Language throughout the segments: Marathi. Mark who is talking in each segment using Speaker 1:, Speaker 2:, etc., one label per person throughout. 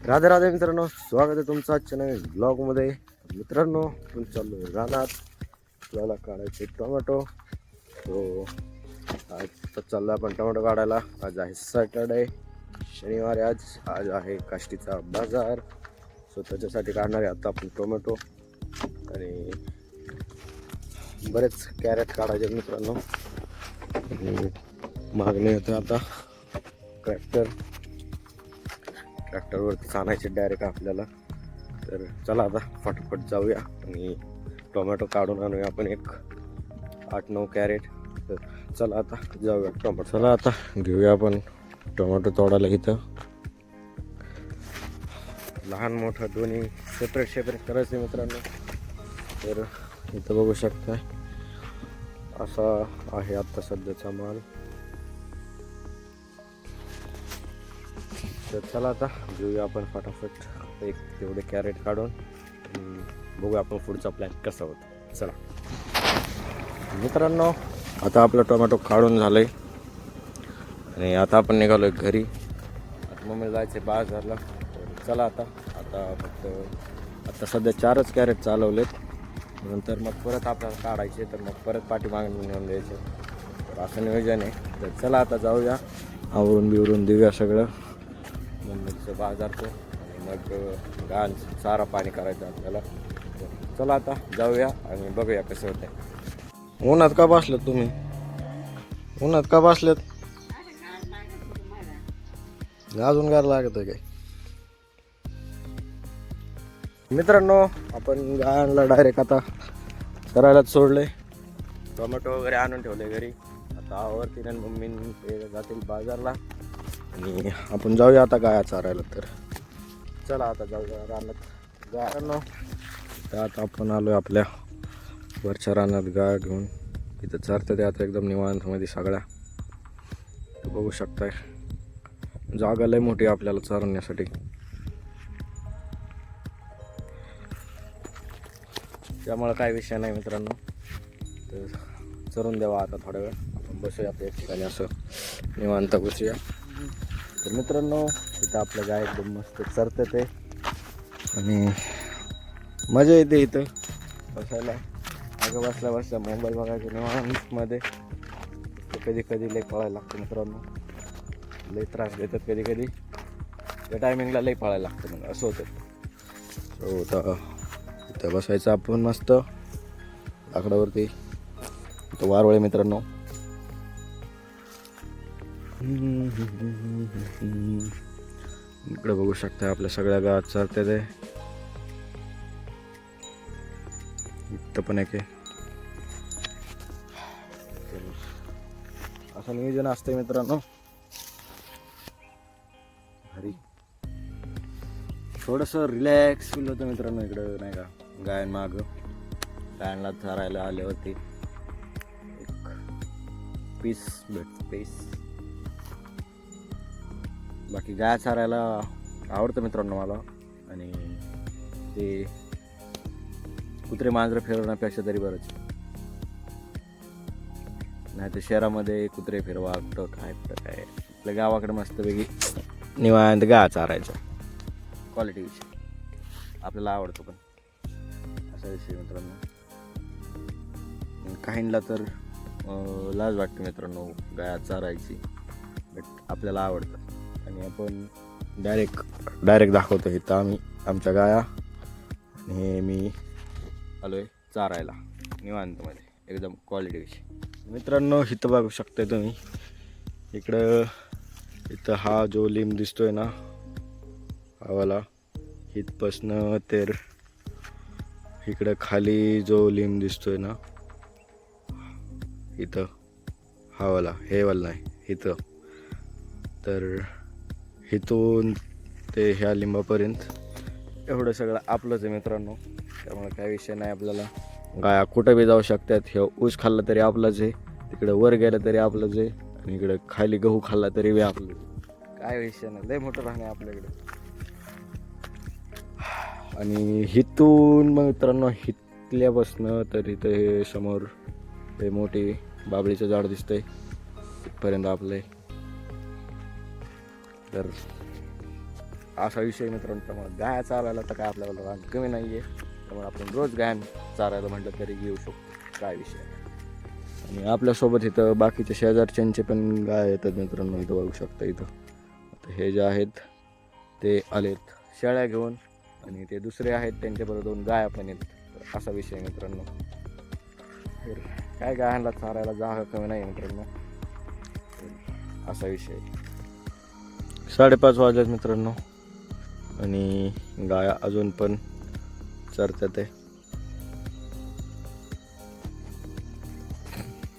Speaker 1: राधे राधे मित्रांनो, स्वागत आहे तुमचं आजच्या नवीन ब्लॉगमध्ये. मित्रांनो, आपण चाललो रानात. आपल्याला काढायचे टोमॅटो. तो आज चाललो आपण टोमॅटो काढायला. आज आहे सॅटर्डे, शनिवार. आज आहे काष्टीचा बाजार. स्वतःच्यासाठी काढणार आहे आता आपण टोमॅटो. आणि बरेच कॅरेट काढायचे मित्रांनो. मागणी होते आता ट्रॅक्टरवरती आणायचे डायरेक्ट आपल्याला. तर चला आता फटाफट जाऊया आणि टोमॅटो काढून आणूया आपण एक 8-9 कॅरेट. तर चला आता जाऊया टोमॅटो. चला आता घेऊया आपण टोमॅटो तोडायला. इथं लहान मोठं दोन्ही सेपरेट करायचं मित्रांनो. तर इथं बघू शकता असा आहे आता सध्याचा माल. तर चला आता घेऊया आपण फटाफट एक तेवढे कॅरेट काढून बघूया आपण पुढचा प्लॅन कसा होता. चला मित्रांनो, आता आपलं टोमॅटो काढून झालं आहे आणि आता आपण निघालो आहे घरी. आता मम्मीला जायचं आहे बाजारला. तर चला आता फक्त आता सध्या 4च कॅरेट चालवलेत. नंतर मग परत आपल्याला काढायचे, तर मग परत पाठीमागे नेऊन द्यायचे. तर असं नियोजन आहे. तर चला आता जाऊया, आवरून बिवरून देऊया सगळं मम्मीचं बाजारचं. आणि मग घाण चारा पाणी करायचं आपल्याला. चला आता जाऊया आणि बघूया कसं होतं. उन्हात का बसलेत तुम्ही? उन्हात का बसलेत? अजून गार लागत आहे काय? मित्रांनो, आपण गायला डायरेक्ट आता करायलाच सोडले. टोमॅटो वगैरे आणून ठेवले घरी. आता आवरतीन आणि मम्मी ते जातील बाजारला आणि आपण जाऊया आता गाया चारायला. तर चला आता जाऊया रानात गायांनो. तर आता आपण आलो आहे आपल्या वरच्या रानात गाय घेऊन. इथं चरतात आता एकदम निवांतमध्ये सगळ्या. बघू शकताय जागा लय मोठी आपल्याला चरण्यासाठी. त्यामुळे काय विषय नाही मित्रांनो. तर चरून द्यावा आता थोडा वेळ. आपण बसूया आता एक ठिकाणी असं निवांत बसूया. तर मित्रांनो, इथं आपलं गाय एकदम मस्त चरते ते आणि मजा येते इथं बसायला. अगं बसल्या मोबाईल बघायचं निवांतमध्ये. कधी लई पळायला लागतं मित्रांनो. लई त्रास देतात कधी त्या टायमिंगला लई पळायला लागतं. मग असं होतं. हो, तर इथं बसायचं आपण मस्त लाकडावरती. इथं वारवळे मित्रांनो. इकडे बघू शकता आपल्या सगळ्या गावात चालते ते. इथं पण एक असं नियोजन असतंय मित्रांनो. घरी थोडंसं रिलॅक्स फील होतं मित्रांनो. इकडं नाही का गायन मागं गायनला चारायला आल्यावरती एक पीस भेटतं. बाकी गाय चारायला आवडतं मित्रांनो मला. आणि ते कुत्रे मांजरं फिरवण्यापेक्षा तरी बरंच. नाही तर शहरामध्ये कुत्रे फिरवा काय आपल्या गावाकडे मस्तपैकी निवांत गाय चारायचं. क्वालिटी विषय आपल्याला आवडतो. पण असा विषय मित्रांनो. काहींना तर लाज वाटते मित्रांनो गाय चारायची. बट आपल्याला आवडतं आणि आपण डायरेक्ट दाखवतो इथं आम्ही आमच्या गाया. आणि मी आलो आहे चारायला निवांतमध्ये एकदम क्वालिटी विषय. मित्रांनो, इथं बघू शकताय तुम्ही. इथं हा जो लिंब दिसतोय ना, हवाला इथपासनं तर इकडं खाली जो लिंब दिसतोय ना, इथं हवाला हे वाला नाही इथं. तर इथून ते ह्या लिंबापर्यंत एवढं सगळं आपलंच आहे मित्रांनो. त्यामुळे काय विषय नाही. आपल्याला गाया कुठं बी जाऊ शकतात. हे ऊस खाल्ला तरी आपलंच आहे, तिकडे वर गेलं तरी आपलंच आहे, आणि इकडे खाली गहू खाल्ला तरी बी आपलं. काय विषय नाही. लय मोठं राहणे आपल्याकडे. आणि इथून मग मित्रांनो हितल्यापासनं तर इथं हे समोर हे मोठी बाबळीचं झाड दिसतंय तिथपर्यंत आपलं. तर असा विषय मित्रांनो. त्यामुळे गाया चारायला तर काय आपल्याला रान कमी नाही आहे, त्यामुळे आपण रोज गाय चारायला म्हटलं तरी येऊ शकतो, काय विषय नाही. आणि आपल्यासोबत इथं बाकीचे शेजारच्यांचे पण गाय येतात मित्रांनो. इथं बघू शकता. इथं आता हे जे आहेत ते आलेत शेळ्या घेऊन, आणि ते दुसरे आहेत त्यांच्याबरोबर 2 गाया पण आहेत. तर असा विषय मित्रांनो. तर काय गायांना चारायला जागा कमी नाही मित्रांनो. तर असा विषय. 5:30 वाजलेत मित्रांनो, आणि गाया अजून पण चरतात आहे.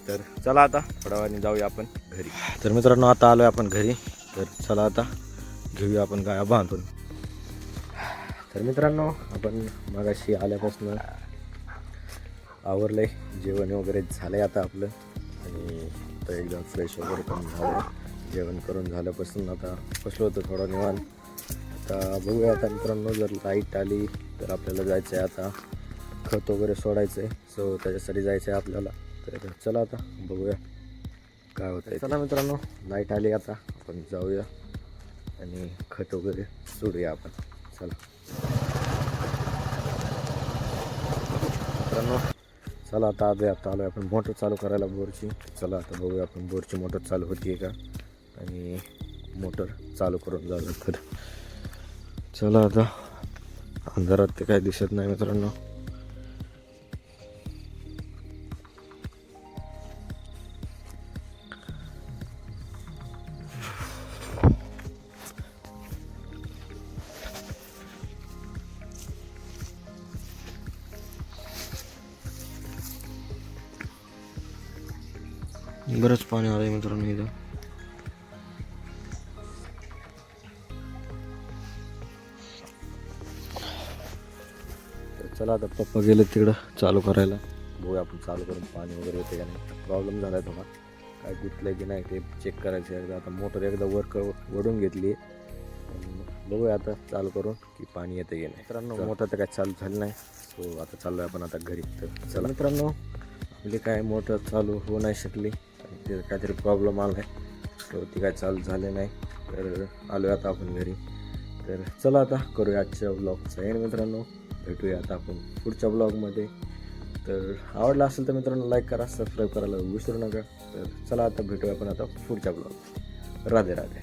Speaker 1: तर चला आता थोड्या वेळाने जाऊया आपण घरी. तर मित्रांनो आता आलोय आपण घरी. तर चला आता घेऊया आपण गाया बांधून. तर मित्रांनो आपण मगाशी आल्यापासून आवरलंय, जेवण वगैरे झालंय आता आपलं, आणि तर एकदम फ्रेश वगैरे पण झालं. जेवण करून झाल्यापासून आता बसलो होतो थोडा निवांत. आता बघूया आता मित्रांनो, जर लाईट आली तर आपल्याला जायचं आहे आता खत वगैरे सोडायचं आहे. सो त्याच्यासाठी जायचं आहे आपल्याला. तर चला आता बघूया काय होतं आहे. चला मित्रांनो, लाईट आली आता आपण जाऊया आणि खत वगैरे सोडूया आपण. चला मित्रांनो, चला आता आलोय आपण मोटर चालू करायला बोरची. चला आता बघूया आपण बोरची मोटर चालू होती का, आणि मोटर चालू करून झालं तर चला. आता अंधारात ते काय दिसत नाही मित्रांनो. बरंच पाणी आलंय मित्रांनो इथं. तर चला आता पप्पा गेले तिकडं चालू करायला. बघूया आपण चालू करून पाणी वगैरे येते का नाही. प्रॉब्लेम झाला आहे थोडा, काय गुतलं की नाही ते चेक करायचं एकदा. आता मोटर एकदा वडून घेतली, बघूया आता चालू करून की पाणी येते की नाही. मित्रांनो मोटर तर काय चालू झाली नाही. सो आता चाललो आहे आपण आता घरी. तर चला मित्रांनो, आपली काय मोटर चालू होऊ नाही शकली, ते काहीतरी प्रॉब्लेम आला आहे, तर ती काय चालू झाले नाही. तर आलो आता आपण घरी. तर चला आता करूया आजच्या ब्लॉगचा एंड मित्रांनो. भेटूया आता आपण पुढच्या ब्लॉगमध्ये. तर आवडला असेल तर मित्रांनो लाईक करा, सबस्क्राईब करायला विसरू नका. तर चला आता भेटूया आपण आता पुढच्या ब्लॉग. राधे राधे.